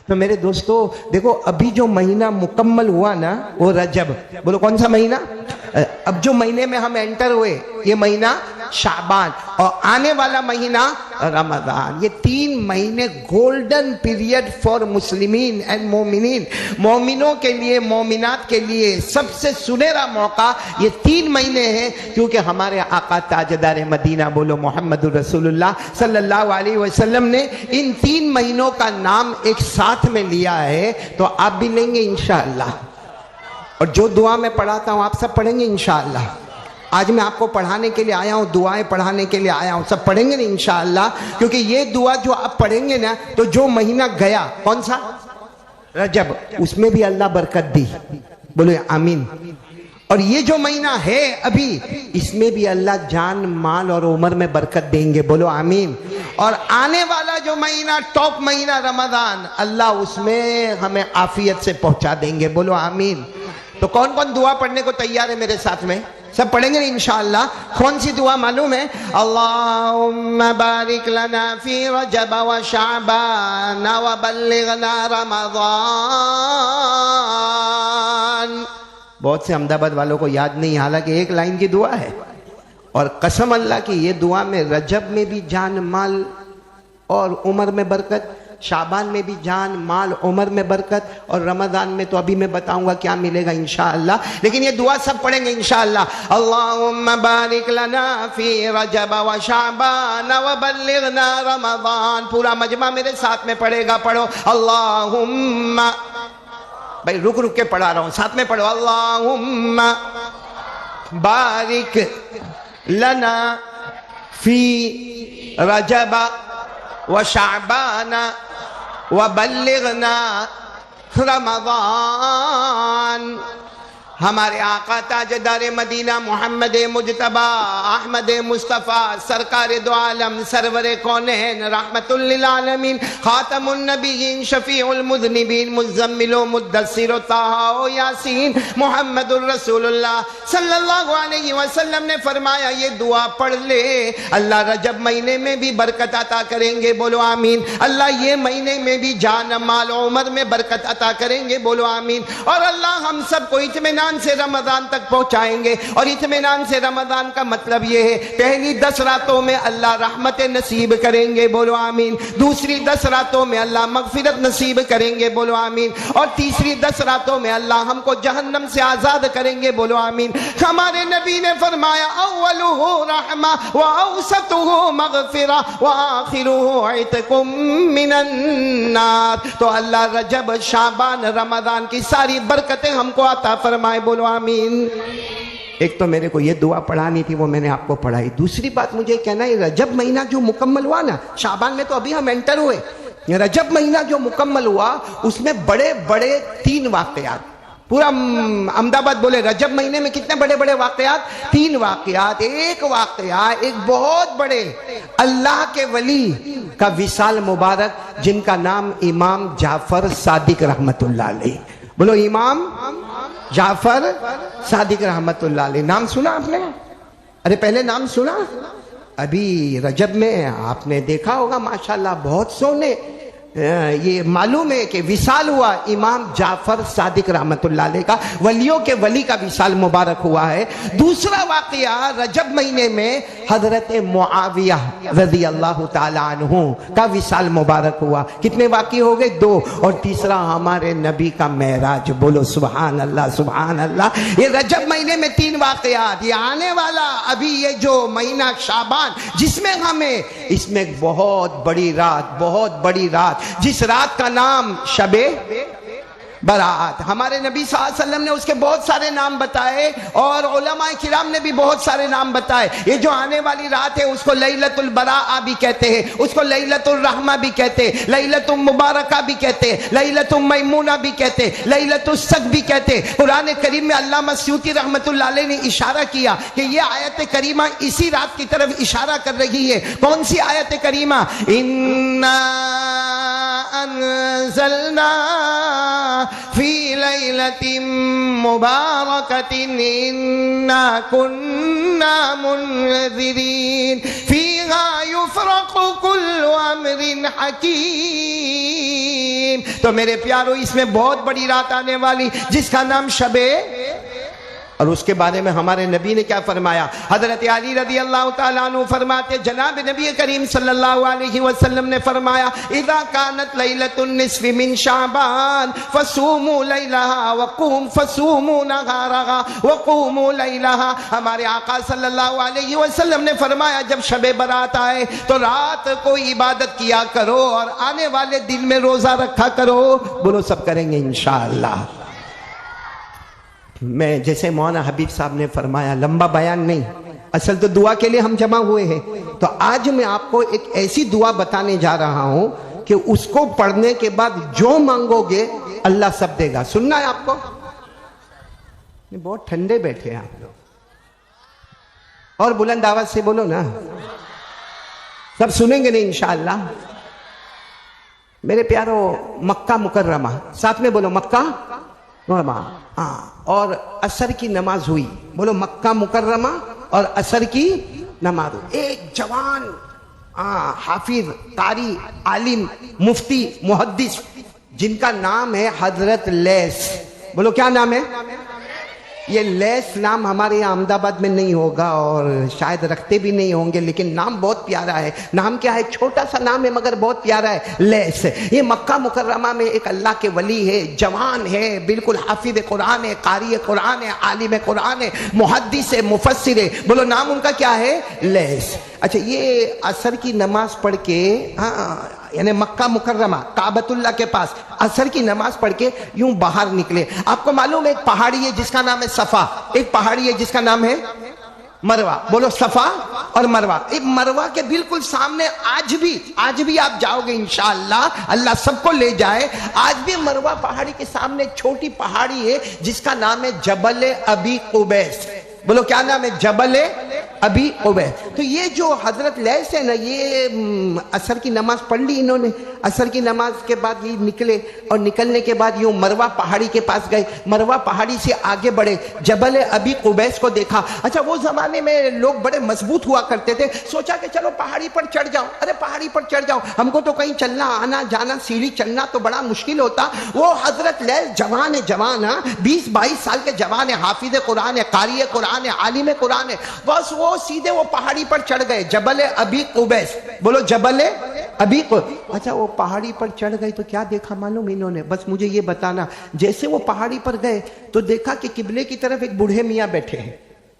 تو میرے دوستو دیکھو ابھی جو مہینہ مکمل ہوا نا وہ رجب، بولو کون سا مہینہ؟ اب جو مہینے میں ہم انٹر ہوئے یہ مہینہ شعبان، اور آنے والا مہینہ رمضان۔ یہ 3 مہینے گولڈن پیریڈ فار مسلمین اینڈ مومنین، مومنوں کے لیے مومنات کے لیے سب سے سنہرا موقع یہ 3 مہینے ہیں، کیونکہ ہمارے آقا تاجدار مدینہ بولو محمد رسول اللہ صلی اللہ علیہ وسلم نے ان 3 مہینوں کا نام ایک ساتھ میں لیا ہے، تو آپ بھی لیں گے انشاءاللہ۔ اور جو دعا میں پڑھاتا ہوں آپ سب پڑھیں گے انشاءاللہ۔ آج میں آپ کو پڑھانے کے لیے آیا ہوں، دعائیں پڑھانے کے لیے آیا ہوں، سب پڑھیں گے نا انشاءاللہ، کیونکہ یہ دعا جو آپ پڑھیں گے نا تو جو مہینہ گیا کون سا؟ رجب، اس میں بھی اللہ برکت دی، بولو آمین۔ اور یہ جو مہینہ ہے ابھی اس میں بھی اللہ جان مال اور عمر میں برکت دیں گے، بولو آمین۔ اور آنے والا جو مہینہ ٹاپ مہینہ رمضان، اللہ اس میں ہمیں عافیت سے پہنچا دیں گے، بولو آمین۔ تو کون کون دعا پڑھنے کو تیار ہے میرے ساتھ میں؟ سب پڑھیں گے انشاءاللہ۔ کون سی دعا معلوم ہے؟ اللہم بارک لنا فی رجب و شعبان و بلغنا رمضان۔ بہت سے احمدآباد والوں کو یاد نہیں، حالانکہ ایک لائن کی دعا ہے، اور قسم اللہ کی یہ دعا میں رجب میں بھی جان مال اور عمر میں برکت، شعبان میں بھی جان مال عمر میں برکت، اور رمضان میں تو ابھی میں بتاؤں گا کیا ملے گا انشاءاللہ، لیکن یہ دعا سب پڑھیں گے انشاءاللہ۔ اللہم بارک لنا فی رجب و شعبان و بلغنا رمضان۔ پورا مجمع میرے ساتھ میں پڑھے گا، پڑھو اللہم، بھائی رک رک کے پڑھا رہا ہوں، ساتھ میں پڑھو اللہم بارک لنا فی رجب و شعبان وبلغنا رمضان۔ ہمارے آقا تاجدار مدینہ محمد مجتبی احمد مصطفیٰ سرکار دو عالم سرور کونین رحمت للعالمین خاتم النبیین شفیع المذنبین مزمل و مدثر و طٰہٰ و یاسین محمد الرسول اللہ صلی اللہ علیہ وسلم نے فرمایا یہ دعا پڑھ لے اللہ رجب مہینے میں بھی برکت عطا کریں گے، بولو آمین۔ اللہ یہ مہینے میں بھی جان مال عمر میں برکت عطا کریں گے، بولو آمین۔ اور اللہ ہم سب کو اطمینان سے رمضان تک پہنچائیں گے، اور اطمینان سے رمضان کا مطلب یہ ہے پہلی 10 راتوں میں اللہ رحمت نصیب کریں گے، بولو آمین۔ دوسری 10 راتوں میں اللہ مغفرت نصیب کریں گے، بولو آمین۔ اور تیسری 10 راتوں میں اللہ ہم کو جہنم سے آزاد کریں گے، بولو آمین۔ ہمارے نبی نے فرمایا اولہ رحمہ واوسطہ مغفرہ وآخرہ عتق من النار۔ تو اللہ رجب شعبان رمضان کی ساری برکتیں ہم کو عطا فرمائے، بولو آمین۔ ایک تو میرے کو یہ دعا پڑھانی تھی، وہ میں نے آپ کو پڑھائی۔ دوسری بات مجھے کہنا ہے رجب مہینہ جو مکمل ہوا نا، شعبان میں تو ابھی ہم انٹر ہوئے، رجب مہینہ جو مکمل ہوا اس میں بڑے بڑے 3 واقعات، پورا احمدآباد بولے رجب مہینے میں کتنے بڑے بڑے واقعات؟ 3 واقعات۔ ایک واقعہ ایک بہت بڑے اللہ کے ولی کا وصال مبارک جن کا نام امام جعفر صادق رحمت اللہ علیہ، بولو امام جعفر صادق رحمت اللہ علیہ۔ نام سنا آپ نے؟ ارے پہلے نام سنا؟ ابھی رجب میں آپ نے دیکھا ہوگا ماشاءاللہ بہت سونے، یہ معلوم ہے کہ وصال ہوا امام جعفر صادق رحمت اللہ علیہ کا، ولیوں کے ولی کا وصال مبارک ہوا ہے۔ دوسرا واقعہ رجب مہینے میں حضرت معاویہ رضی اللہ تعالی عنہ کا وصال مبارک ہوا۔ کتنے واقعے ہو گئے؟ 2۔ اور تیسرا ہمارے نبی کا معراج، بولو سبحان اللہ سبحان اللہ۔ یہ رجب مہینے میں 3 واقعات۔ یہ آنے والا ابھی یہ جو مہینہ شعبان جس میں ہمیں اس میں بہت بڑی رات، بہت بڑی رات، جس رات کا نام شب برات، ہمارے نبی صلی اللہ علیہ وسلم نے اس کے بہت سارے نام بتائے، اور علماء کرام نے بھی بہت سارے نام بتائے۔ یہ جو آنے والی رات ہے اس کو لیلۃ البراء بھی کہتے ہیں، اس کو لیلۃ الرحمہ بھی کہتے ہیں، لیلۃ مبارکہ بھی کہتے ہیں، لیلۃ میمونہ بھی کہتے ہیں، لیلۃ الصدق بھی کہتے ہیں۔ قرآن کریم میں علامہ سیوطی رحمت اللہ علیہ نے اشارہ کیا کہ یہ آیت کریمہ اسی رات کی طرف اشارہ کر رہی ہے۔ کون سی آیت کریمہ؟ اِنَّا أنزلنا في ليلة مباركة إنا كنا منذرين فيها فیہا یفرق کل امر حکیم. تو میرے پیارو اس میں بہت بڑی رات آنے والی جس کا نام شب. اور اس کے بارے میں ہمارے نبی نے کیا فرمایا؟ حضرت علی رضی اللہ تعالیٰ عنہ فرماتے جناب نبی کریم صلی اللہ علیہ وسلم نے فرمایا اذا کانت لیلۃ النصف من شعبان فصوموا لیلہا فصوموا نہارہا وقوموا لیلہا. ہمارے آقا صلی اللہ علیہ وسلم نے فرمایا جب شب برات آئے تو رات کو عبادت کیا کرو اور آنے والے دن میں روزہ رکھا کرو. بولو سب کریں گے انشاءاللہ. میں جیسے مولانا حبیب صاحب نے فرمایا لمبا بیان نہیں، اصل تو دعا کے لیے ہم جمع ہوئے ہیں. تو آج میں آپ کو ایک ایسی دعا بتانے جا رہا ہوں کہ اس کو پڑھنے کے بعد جو مانگو گے اللہ سب دے گا. سننا ہے آپ کو؟ بہت ٹھنڈے بیٹھے ہیں آپ لوگ، اور بلند آواز سے بولو نا، سب سنیں گے نہیں انشاءاللہ. میرے پیارو مکہ مکرمہ، ساتھ میں بولو مکہ مکرمہ. اور عصر کی نماز ہوئی. بولو مکہ مکرمہ اور عصر کی نماز ہوئی. ایک جوان حافظ قاری عالم مفتی محدث جن کا نام ہے حضرت لیث. بولو کیا نام ہے؟ یہ لیث نام ہمارے یہاں احمد آباد میں نہیں ہوگا اور شاید رکھتے بھی نہیں ہوں گے، لیکن نام بہت پیارا ہے. نام کیا ہے؟ چھوٹا سا نام ہے مگر بہت پیارا ہے، لیث. یہ مکہ مکرمہ میں ایک اللہ کے ولی ہے، جوان ہے، بالکل حافظ قرآن ہے، قاری قرآن ہے، عالم قرآن ہے، محدث ہے، مفسر ہے. بولو نام ان کا کیا ہے؟ لیث. اچھا یہ عصر کی نماز پڑھ کے یعنی مکہ مکرمہ کعبۃ اللہ کے پاس عصر کی نماز پڑھ کے یوں باہر نکلے. آپ کو معلوم ہے ایک پہاڑی ہے جس کا نام ہے صفا، ایک پہاڑی ہے جس کا نام ہے مروہ. بولو صفا اور مروہ. ایک مروہ کے بالکل سامنے آج بھی آپ جاؤ گے انشاءاللہ، اللہ سب کو لے جائے. آج بھی مروہ پہاڑی کے سامنے چھوٹی پہاڑی ہے جس کا نام ہے جبل ابی قبیس. بولو کیا نام ہے؟ جبل ابی قبیس. تو یہ جو حضرت لیث ہے نا، یہ عصر کی نماز پڑھ لی انہوں نے. عصر کی نماز کے بعد یہ نکلے اور نکلنے کے بعد یوں مروہ پہاڑی کے پاس گئے. مروہ پہاڑی سے آگے بڑھے، جبل ابی قبیس کو دیکھا. اچھا وہ زمانے میں لوگ بڑے مضبوط ہوا کرتے تھے. سوچا کہ چلو پہاڑی پر چڑھ جاؤ. ارے پہاڑی پر چڑھ جاؤ، ہم کو تو کہیں چلنا آنا جانا سیڑھی چڑھنا تو بڑا مشکل ہوتا. وہ حضرت لیث جوان ہے، 20-22 سال کے جوان ہے، حافظ قرآن ہے، قاری قرآن ہے، عالم قرآن ہے. بس وہ سیدھے وہ پہاڑی پر چڑھ گئے، جبل ابی قبیس. بولو جبل ابی قبیس. اچھا وہ پہاڑی پر چڑھ گئے تو کیا دیکھا معلوم انہوں نے؟ بس مجھے یہ بتانا. جیسے وہ پہاڑی پر گئے تو دیکھا کہ قبلے کی طرف ایک بوڑھے میاں بیٹھے ہیں.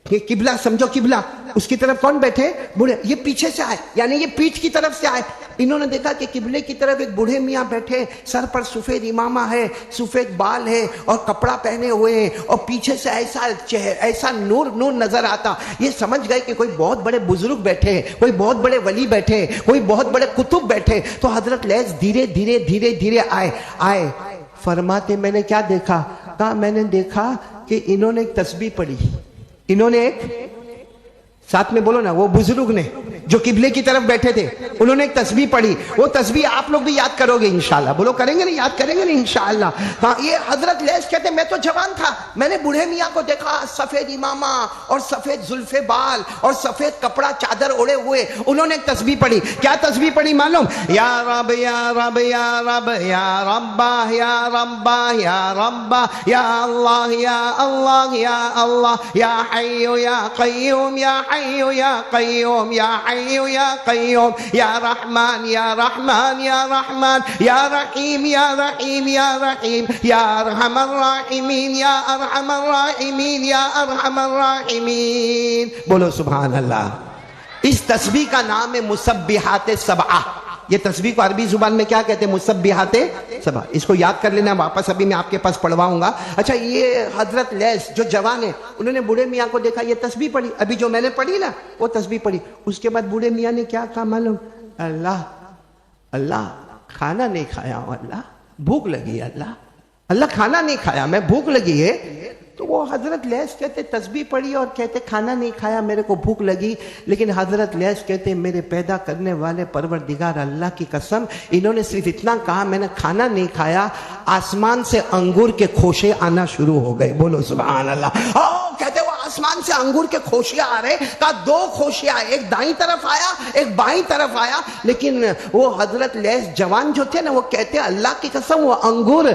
یہ قبلہ سمجھو، قبلہ اس کی طرف کون بیٹھے؟ بوڑھے. یہ پیچھے سے آئے، یعنی یہ پیٹھ کی طرف سے آئے. انہوں نے دیکھا کہ قبلے کی طرف ایک بوڑھے میاں بیٹھے، سر پر سفید امامہ ہے، سفید بال ہے اور کپڑا پہنے ہوئے ہیں، اور پیچھے سے ایسا نور نظر آتا. یہ سمجھ گئے کہ کوئی بہت بڑے بزرگ بیٹھے ہیں، کوئی بہت بڑے ولی بیٹھے ہیں، کوئی بہت بڑے قطب بیٹھے. تو حضرت لیث دھیرے دھیرے آئے. فرماتے میں نے کیا دیکھا؟ کہا میں نے دیکھا کہ انہوں نے ایک تسبیح پڑھی. انہوں نے ایک، ساتھ میں بولو نا، وہ بزرگ نے جو قبلے کی طرف بیٹھے تھے انہوں نے ایک تسبیح پڑھی. وہ تسبیح آپ لوگ بھی یاد کرو گے انشاءاللہ. بولو کریں گے نا، یاد کریں گے نا انشاءاللہ. ہاں یہ حضرت لیث کہتے میں تو جوان تھا، میں نے بوڑھے میاں کو دیکھا، سفید امامہ اور سفید زلف بال اور سفید کپڑا چادر اوڑے ہوئے. انہوں نے ایک تسبیح پڑھی. کیا تسبیح پڑھی معلوم؟ یا رب یا رب یا رب یا ربا یا ربا یا ربا یا اللہ یا اللہ یا اللہ یا حی یا قیوم یا حی یا قیوم یا حی یا قیوم یا رحمان یا رحمان یا رحمان یا رحیم یا رحیم یا رحیم یا ارحم الراحمین یا ارحم الراحمین یا ارحم الراحمین. بولو سبحان اللہ. اس تسبیح کا نام ہے مسبحات سبعہ. یہ تسبیح کو عربی زبان میں کیا کہتے ہیں؟ مسبحات سبعہ. اس کو یاد کر لینا، واپس ابھی میں آپ کے پاس پڑھواؤں گا. اچھا یہ حضرت لیث جو جوان ہے انہوں نے بوڑھے میاں کو دیکھا، یہ تسبیح پڑھی ابھی جو میں نے پڑھی نا، وہ تسبیح پڑھی. اس کے بعد بوڑھے میاں نے کیا کہا معلوم؟ اللہ کھانا نہیں کھایا ہوں، اللہ بھوک لگی ہے، اللہ کھانا نہیں کھایا، میں بھوک لگی ہے. تو وہ حضرت لیث کہتے تسبیح پڑھی اور کہتے کھانا نہیں کھایا، میرے کو بھوک لگی. لیکن حضرت لیث کہتے میرے پیدا کرنے والے پروردگار اللہ کی قسم، انہوں نے صرف اتنا کہا میں نے کھانا نہیں کھایا، آسمان سے انگور کے خوشے آنا شروع ہو گئے. بولو سبحان اللہ. کہتے وہ آسمان سے انگور کے خوشیاں آ رہے. کہا دو خوشیاں, ایک دائیں طرف آیا ایک بائیں طرف آیا. لیکن وہ حضرت لیث جوان جو تھے نا, وہ کہتے اللہ کی قسم وہ انگور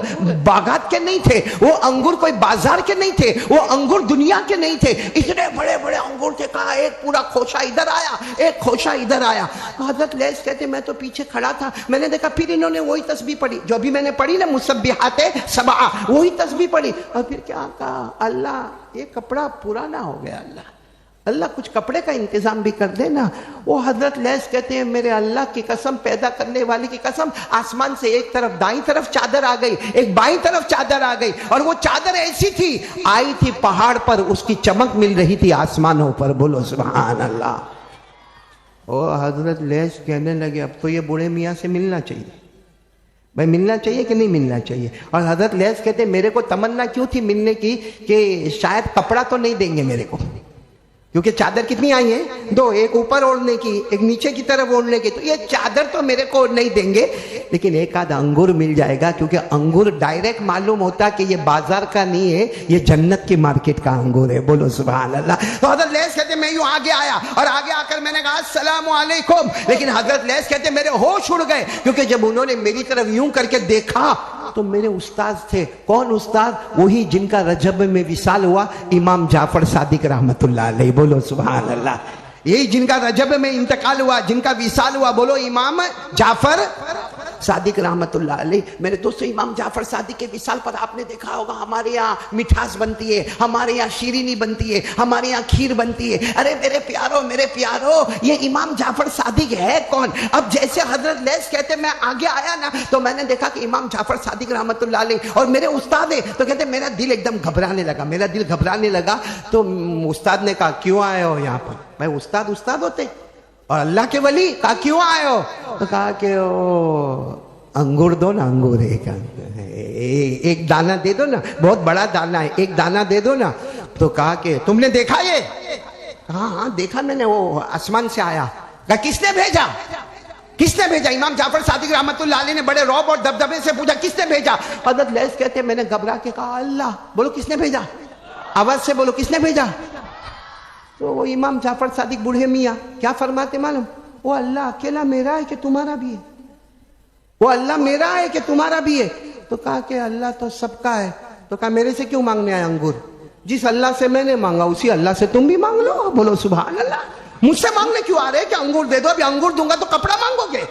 باغات کے نہیں تھے, وہ انگور کوئی بازار کے نہیں تھے, وہ انگور دنیا کے نہیں تھے, اتنے بڑے بڑے انگور تھے. کہا ایک پورا خوشہ ادھر آیا ایک خوشہ ادھر آیا. حضرت لیث کہتے میں تو پیچھے کھڑا تھا, میں نے دیکھا پھر انہوں نے وہی تسبیح پڑھی جو ابھی میں نے پڑھی نا, مسبحات سبع, وہی تسبیح پڑھی. اور پھر کیا کہا, اللہ یہ کپڑا پرانا ہو گیا, اللہ کچھ کپڑے کا انتظام بھی کر دے نا. وہ حضرت لیث کہتے ہیں میرے اللہ کی قسم, پیدا کرنے والے کی قسم, آسمان سے ایک طرف دائیں طرف چادر آ گئی, ایک بائیں طرف چادر آ گئی, اور وہ چادر ایسی تھی آئی تھی پہاڑ پر, اس کی چمک مل رہی تھی آسمانوں پر. بولو سبحان اللہ. وہ حضرت لیث کہنے لگے اب تو یہ بوڑھے میاں سے ملنا چاہیے. بھائی ملنا چاہیے کہ نہیں ملنا چاہیے؟ اور حضرت لیث کہتے میرے کو تمنا کیوں تھی ملنے کی کہ شاید کپڑا تو نہیں دیں گے میرے کو, کیونکہ چادر کتنی آئی ہیں, دو, ایک اوپر اوڑھنے کی ایک نیچے کی طرف اوڑھنے کی, تو یہ چادر تو میرے کو نہیں دیں گے, لیکن ایک آدھ انگور مل جائے گا, کیونکہ انگور ڈائریکٹ معلوم ہوتا کہ یہ بازار کا نہیں ہے, یہ جنت کی مارکیٹ کا انگور ہے. بولو سبحان اللہ. تو حضرت لیث کہتے میں یوں آگے آیا, اور آگے آ کر میں نے کہا السلام علیکم, لیکن حضرت لیث کہتے میرے ہوش اڑ گئے, کیونکہ جب انہوں نے میری طرف یوں کر کے دیکھا تو میرے استاد تھے. کون استاد؟ وہی جن کا رجب میں وصال ہوا, امام جعفر صادق رحمت اللہ علیہ. بولو سبحان اللہ. یہی جن کا رجب میں انتقال ہوا, جن کا وصال ہوا, بولو امام جعفر صادق رحمت اللہ علیہ. میرے دوستو, امام جعفر صادق کے وصال پر آپ نے دیکھا ہوگا ہمارے یہاں مٹھاس بنتی ہے, ہمارے یہاں شیرینی بنتی ہے, ہمارے یہاں کھیر بنتی ہے. ارے میرے پیارو, یہ امام جعفر صادق ہے کون؟ اب جیسے حضرت لیث کہتے میں آگے آیا نا, تو میں نے دیکھا کہ امام جعفر صادق رحمت اللہ علیہ اور میرے استاد ہیں. تو کہتے میرا دل ایک دم گھبرانے لگا. تو استاد نے کہا کیوں آئے ہو یہاں پر؟ میں استاد ہوتے اور اللہ کے ولی. کہا کیوں آئے ہو؟ تو کہا کہ انگور دو نا, انگور ایک دانہ دے دو نا, بہت بڑا دانہ ہے, ایک دانہ دے دو نا. تو کہا کہ تم نے دیکھا یہ؟ ہاں دیکھا میں نے, وہ آسمان سے آیا. کہا کس نے بھیجا؟ امام جعفر صادق رحمت اللہ علیہ نے بڑے رعب اور دبدبے سے پوچھا کس نے بھیجا؟ حضرت لیث کہتے میں نے گھبرا کے کہا اللہ. بولو کس نے بھیجا؟ آواز سے بولو کس نے بھیجا؟ تو وہ امام جعفر صادق بوڑھے میاں کیا فرماتے معلوم؟ وہ اللہ اکیلا میرا ہے کہ تمہارا بھی ہے؟ وہ اللہ میرا ہے کہ تمہارا بھی ہے؟ تو کہا کہ اللہ تو سب کا ہے. تو کہا میرے سے کیوں مانگنے آئے انگور؟ جس اللہ سے میں نے مانگا اسی اللہ سے تم بھی مانگ لو. بولو سبحان اللہ. مجھ سے مانگنے کیوں آ رہے کہ انگور دے دو؟ ابھی انگور دوں گا تو کپڑا مانگو گے.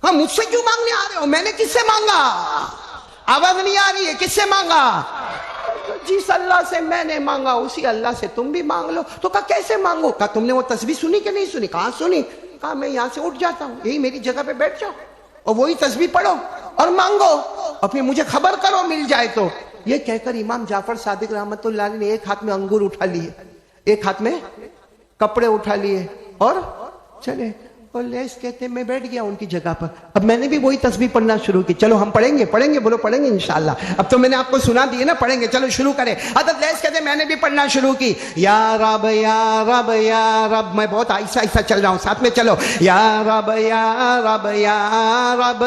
ہاں مجھ سے کیوں مانگنے آ رہے ہو؟ میں نے کس سے مانگا؟ آواز نہیں آ رہی ہے. کس سے مانگا؟ جس اللہ سے میں نے مانگا اسی اللہ سے تم بھی مانگ لو. تو کہا کیسے مانگو؟ کہا تم نے وہ تسبیح سنی کہ نہیں سنی؟ کہاں سنی. کہا میں یہاں سے اٹھ جاتا ہوں, یہی میری جگہ پہ بیٹھ جاؤ اور وہی تسبیح پڑھو اور مانگو, اور پھر مجھے خبر کرو مل جائے تو. یہ کہہ کر امام جعفر صادق رحمت اللہ علیہ نے ایک ہاتھ میں انگور اٹھا لیے, ایک ہاتھ میں کپڑے اٹھا لیے اور چلے. اور لیث کہتے میں بیٹھ گیا ان کی جگہ پر. اب میں نے بھی وہی تسبیح پڑھنا شروع کی. چلو ہم پڑھیں گے, بولو پڑھیں گے انشاءاللہ. اب تو میں نے آپ کو سنا دی ہے نا, پڑھیں گے, چلو شروع کریں. حضرت لیث کہتے میں نے بھی پڑھنا شروع کی. یا رب یا رب یا رب, میں بہت آہستہ چل رہا ہوں, ساتھ میں چلو. یا رب یا رب یا رب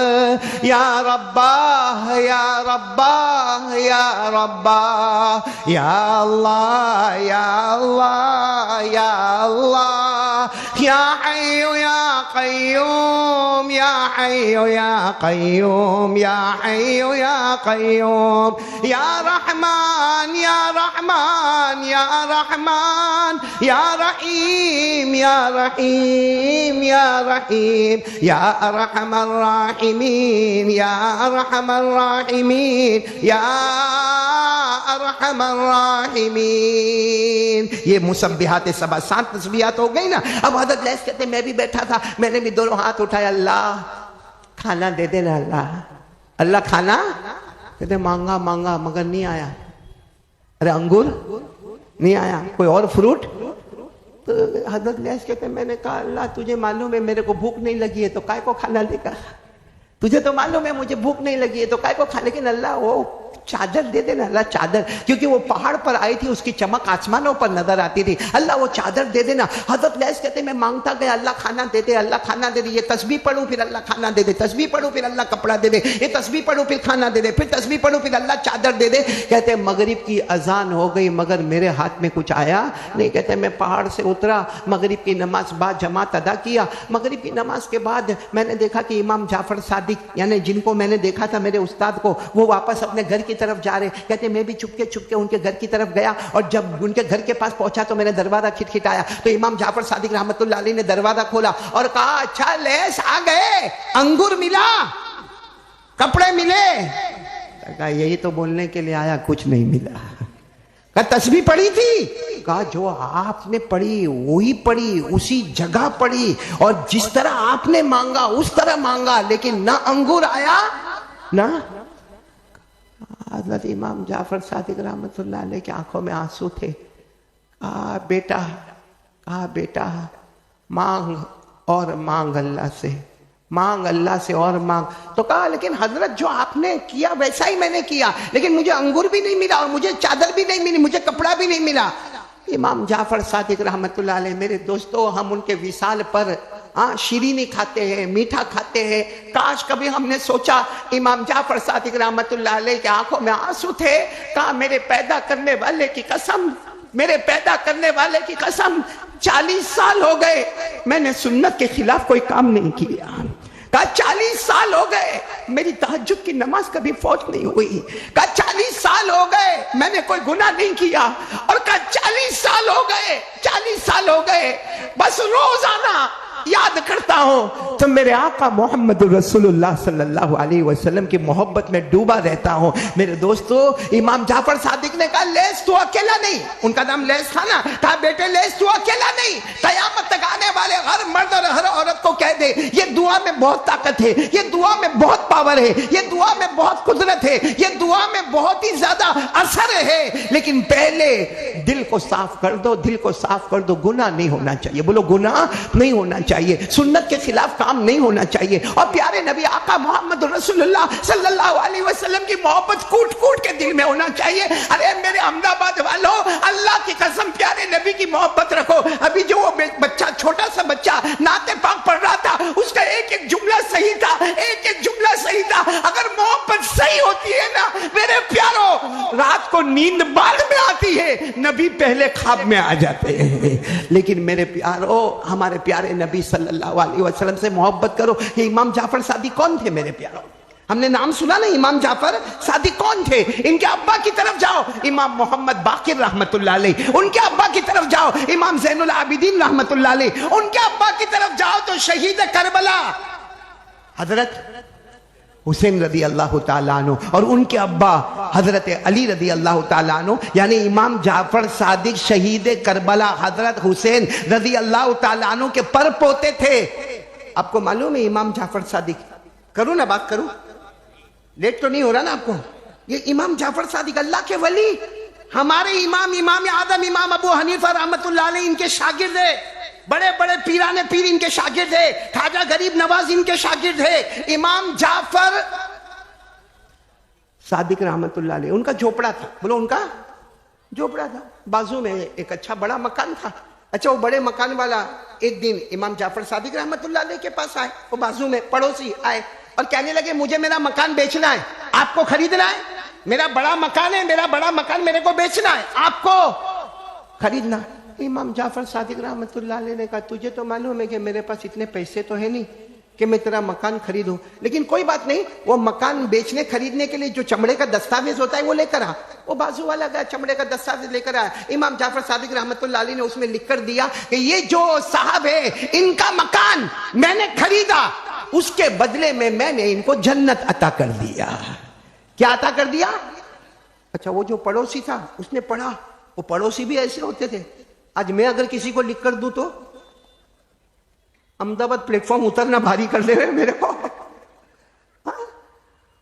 یا ربا یا ربا یا ربا یا اللہ یا اللہ یا اللہ یا حی یا قیوم یا حی یا قیوم یا حی یا قیوم یا رحمان یا رحمان یا رحمان یا رحیم یا رحیم یا رحیم یا ارحم الراحمین یا ارحم الراحمین یا ارحم الراحمین. یہ مسبحات سبع 7 تسبیحات ہو گئی نا. اب حضرت لیث کہتے میں بھی بیٹھا تھا, میں نے بھی دونوں ہاتھ اٹھایا, اللہ کھانا دے دینا, اللہ کھانا. کہتے مانگا مگر نہیں آیا. ارے انگور نہیں آیا, کوئی اور فروٹ. تو حضرت لیث کہتے میں نے کہا اللہ تجھے معلوم ہے میرے کو بھوک نہیں لگی ہے تو کائے کو کھانا دے گا؟ تجھے تو معلوم ہے مجھے بھوک نہیں لگی ہے تو کائے کو کھا. لیکن اللہ وہ چادر دے دینا اللہ چادر، کیونکہ وہ پہاڑ پر آئی تھی، اس کی چمک آسمانوں پر نظر آتی تھی، اللہ وہ چادر دے دینا۔ حضرت لیث کہتے میں مانگتا گیا اللہ کھانا دے دے، اللہ کھانا دے دے، یہ تسبیح پڑھوں پھر اللہ کھانا دے دے، تسبیح پڑھوں پھر اللہ کپڑا دے دے، یہ تسبیح پڑھوں پھر کھانا دے دے، پھر تسبیح پڑھوں پھر اللہ چادر دے دے۔ کہتے مغرب کی اذان ہو گئی مگر میرے ہاتھ میں کچھ آیا نہیں۔ کہتے میں پہاڑ سے اترا، مغرب کی نماز با جماعت ادا کیا۔ مغرب کی نماز کے بعد میں نے دیکھا کہ امام جعفر صادق یعنی جن کو میں نے دیکھا تھا میرے استاد کو، وہ واپس اپنے گھر کی طرف جا رہے۔ کہتے میں بھی چپکے چپکے ان کے گھر کی طرف گیا، اور جب ان کے گھر کے پاس پہنچا تو میں نے دروازہ کھٹکھٹایا تو امام جعفر صادق رحمت اللہ علیہ نے دروازہ کھولا اور کہا اچھا لیث آ گئے، انگور ملا، کپڑے ملے؟ کہا یہی تو بولنے کے لیے آیا، کچھ نہیں ملا۔ کہا تسبیح پڑھی تھی؟ کہا جو آپ نے پڑھی وہی پڑھی، اسی جگہ پڑھی، اور جس طرح آپ نے مانگا اس طرح مانگا، لیکن نہ انگور آیا نہ۔ حضرت امام جعفر صادق رحمت اللہ علیہ کی آنکھوں میں آنسو تھے۔ کہا بیٹا مانگ اور مانگ اللہ سے، مانگ اللہ سے اور مانگ۔ تو کہا لیکن حضرت جو آپ نے کیا ویسا ہی میں نے کیا، لیکن مجھے انگور بھی نہیں ملا اور مجھے چادر بھی نہیں ملی، مجھے کپڑا بھی نہیں ملا۔ امام جعفر صادق رحمت اللہ علیہ، میرے دوستو ہم ان کے وصال پر شیرینی کھاتے ہیں، میٹھا کھاتے ہیں۔ کاش کبھی ہم نے سوچا، امام جعفر صادق رحمت اللہ علیہ کے آنکھوں میں آنسو تھے۔ کہا میرے پیدا کرنے والے کی قسم، میرے پیدا کرنے والے کی قسم، 40 سال ہو گئے میں نے سنت کے خلاف کوئی کام نہیں کیا۔ کہا 40 سال ہو گئے میری تہجد کی نماز کبھی فوت نہیں ہوئی۔ کہا 40 سال ہو گئے میں نے کوئی گناہ نہیں کیا، اور کہا 40 سال ہو گئے بس روزانہ یاد کرتا ہوں تو میرے آقا محمد رسول اللہ صلی اللہ علیہ وسلم کی محبت میں ڈوبا رہتا ہوں۔ میرے دوستو امام جعفر صادق نے کہا لیث تو اکیلا نہیں، ان کا نام لیث تھا نا، کہا بیٹے لیث تو اکیلا نہیں، قیامت تک آنے والے ہر مرد اور ہر عورت کو کہہ دے یہ دعا میں بہت طاقت ہے، یہ دعا میں بہت پاور ہے، یہ دعا میں بہت قدرت ہے، یہ دعا میں بہت ہی زیادہ اثر ہے، لیکن پہلے دل کو صاف کر دو، دل کو صاف کر دو، گناہ نہیں ہونا چاہیے، بولو گناہ نہیں ہونا چاہیے، سنت کے خلاف کام نہیں ہونا چاہیے، اور پیارے نبی آقا محمد رسول اللہ صلی اللہ علیہ وسلم کی محبت کوٹ کوٹ کے دل میں ہونا چاہیے۔ ارے میرے احمد آباد والوں، اللہ کی قسم پیارے نبی کی محبت رکھو۔ ابھی جو وہ بچہ، چھوٹا سا بچہ نعت پاک پڑھ رہا تھا، اس کا ایک ایک جملہ صحیح تھا، ایک ایک جملہ صحیح تھا۔ اگر محبت صحیح ہوتی ہے نا میرے پیاروں، رات کو نیند بعد میں آتی ہے، نبی پہلے خواب میں آ جاتے ہیں۔ لیکن میرے پیاروں، ہمارے پیارے نبی صلی اللہ علیہ وسلم سے محبت کرو۔ یہ امام جعفر صادق کون تھے میرے پیاروں؟ ہم نے نام سنا نا، امام جعفر صادق کون تھے؟ ان کے ابا کی طرف جاؤ امام محمد باقر رحمت اللہ علیہ، ان کے ابا کی طرف جاؤ امام زین العابدین رحمت اللہ علیہ، ان کے ابا کی طرف جاؤ تو شہید کربلا حضرت حسین رضی اللہ تعالیٰ عنہ، اور ان کے ابا حضرت علی رضی اللہ تعالیٰ عنہ، یعنی امام جعفر صادق شہید کربلا حضرت حسین رضی اللہ تعالیٰ عنہ کے پر پوتے تھے۔ آپ کو معلوم ہے امام جعفر صادق، کروں نا بات کروں، لیٹ تو نہیں ہو رہا نا آپ کو؟ یہ امام جعفر صادق اللہ کے ولی، ہمارے امام اعظم امام ابو حنیفہ رحمت اللہ علیہ ان کے شاگرد ہے، بڑے بڑے پیران پیر ان کے شاگرد ہے، خواجہ غریب نواز ان کے شاگرد ہے۔ امام جعفر صادق رحمت اللہ علیہ ان کا جھوپڑا تھا، بولو ان کا جھوپڑا تھا، بازو میں ایک اچھا بڑا مکان تھا۔ اچھا وہ بڑے مکان والا ایک دن امام جعفر صادق رحمت اللہ علیہ کے پاس آئے، وہ بازو میں پڑوسی آئے اور کہنے لگے مجھے میرا مکان بیچنا ہے، آپ کو خریدنا ہے؟ میرا بڑا مکان ہے، میرا بڑا مکان میرے کو بیچنا ہے، آپ کو خریدنا۔ امام جعفر صادق رحمت اللہ علیہ نے کہا تجھے تو معلوم ہے کہ میرے پاس اتنے پیسے تو ہے نہیں کہ میں تیرا مکان خریدوں، لیکن کوئی بات نہیں، وہ مکان بیچنے خریدنے کے لیے جو چمڑے کا دستاویز ہوتا ہے وہ لے کر آ۔ وہ بازو والا گیا چمڑے کا دستاویز لے کر آیا، امام جعفر صادق رحمت اللہ علیہ نے اس میں لکھ کر دیا کہ یہ جو صاحب ہے ان کا مکان میں نے خریدا، اس کے بدلے میں نے ان کو جنت عطا کر دیا۔ کیا عطا کر دیا؟ اچھا وہ جو پڑوسی تھا اس نے پڑھا، وہ پڑوسی بھی ایسے ہوتے تھے۔ آج میں اگر کسی کو لکھ کر دوں تو احمد آباد پلیٹ فارم اترنا بھاری کر دے رہے میرے کو۔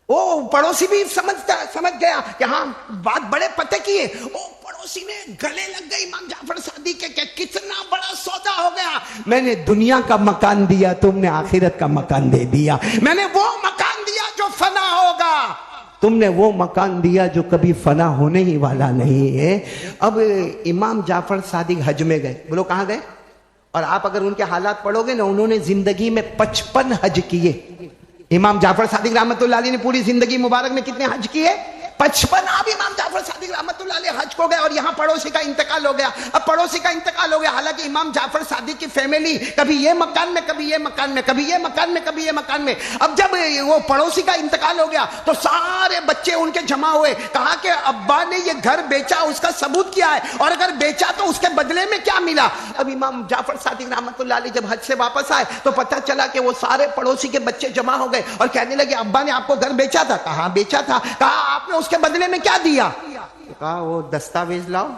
وہ پڑوسی بھی سمجھ گیا کہ ہاں بات بڑے پتے کی ہے۔ وہ پڑوسی نے گلے لگ گئی امام جعفر صادق کے کہ کتنا بڑا سودا ہو گیا، میں نے دنیا کا مکان دیا، تم نے آخرت کا مکان دے دیا، میں نے وہ مکان دیا جو فنا ہوگا۔ تم نے وہ مکان دیا جو کبھی فنا ہونے ہی والا نہیں ہے۔ اب امام جعفر صادق حج میں گئے، بولو کہاں گئے؟ اور آپ اگر ان کے حالات پڑھو گے نا، انہوں نے زندگی میں 55 حج کیے۔ امام جعفر صادق رحمت اللہ علیہ نے پوری زندگی مبارک میں کتنے حج کیے؟ 55۔ اب امام جعفر صادق رحمت اللہ علیہ حج کو گئے اور یہاں پڑوسی کا انتقال ہو گیا۔ اب پڑوسی کا انتقال ہو گیا، حالانکہ امام جعفر صادق کی فیملی کبھی یہ مکان میں، کبھی یہ مکان میں، کبھی یہ مکان میں، کبھی یہ مکان میں۔ اب جب وہ پڑوسی کا انتقال ہو گیا تو سارے بچے ان کے جمع ہوئے، کہا کہ ابا نے یہ گھر بیچا، اس کا ثبوت کیا ہے، اور اگر بیچا تو اس کے بدلے میں کیا ملا؟ اب امام جعفر صادق رحمت اللہ علیہ جب حج سے واپس آئے تو پتہ چلا کہ وہ سارے پڑوسی کے بچے جمع ہو گئے اور کہنے لگے ابا نے آپ کو گھر بیچا تھا؟ کہا بیچا تھا۔ کہا آپ نے اس کے بدلے میں کیا دیا؟ کہا وہ دستاویز لاؤ،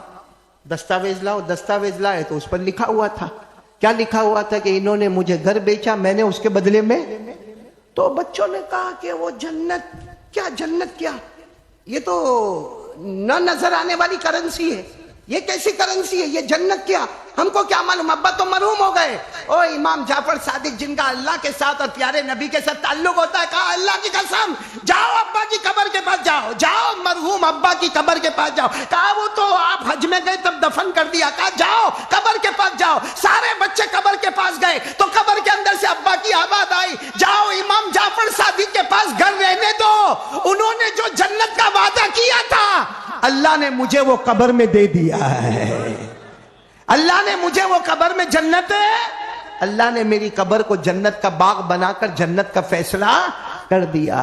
دستاویز لاؤ۔ دستاویز لائے تو اس پر لکھا ہوا تھا، کیا لکھا ہوا تھا؟ کہ انہوں نے مجھے گھر بیچا، میں نے اس کے بدلے میں۔ تو بچوں نے کہا کہ وہ جنت کیا، جنت کیا، یہ تو نہ نظر آنے والی کرنسی ہے، یہ کیسی کرنسی ہے، یہ جنت کیا، ہم کو کیا معلوم، ابا تو مرحوم ہو گئے۔ او امام جعفر صادق جن کا اللہ کے ساتھ اور پیارے نبی کے ساتھ تعلق ہوتا ہے، کہا اللہ کی قسم جاؤ ابا کی قبر کے پاس جاؤ، جاؤ مرحوم ابا کی قبر کے پاس جاؤ۔ کہا وہ تو آپ حج میں گئے تب دفن کر دیا۔ کہا جاؤ قبر کے پاس جاؤ۔ سارے بچے قبر کے پاس گئے تو قبر کے اندر سے ابا کی آواز آئی، جاؤ امام جعفر صادق کے پاس گھر رہنے دو، انہوں نے جو جنت کا وعدہ کیا تھا اللہ نے مجھے وہ قبر میں دے دیا ہے، اللہ نے مجھے وہ قبر میں جنت ہے، اللہ نے میری قبر کو جنت کا باغ بنا کر جنت کا فیصلہ کر دیا۔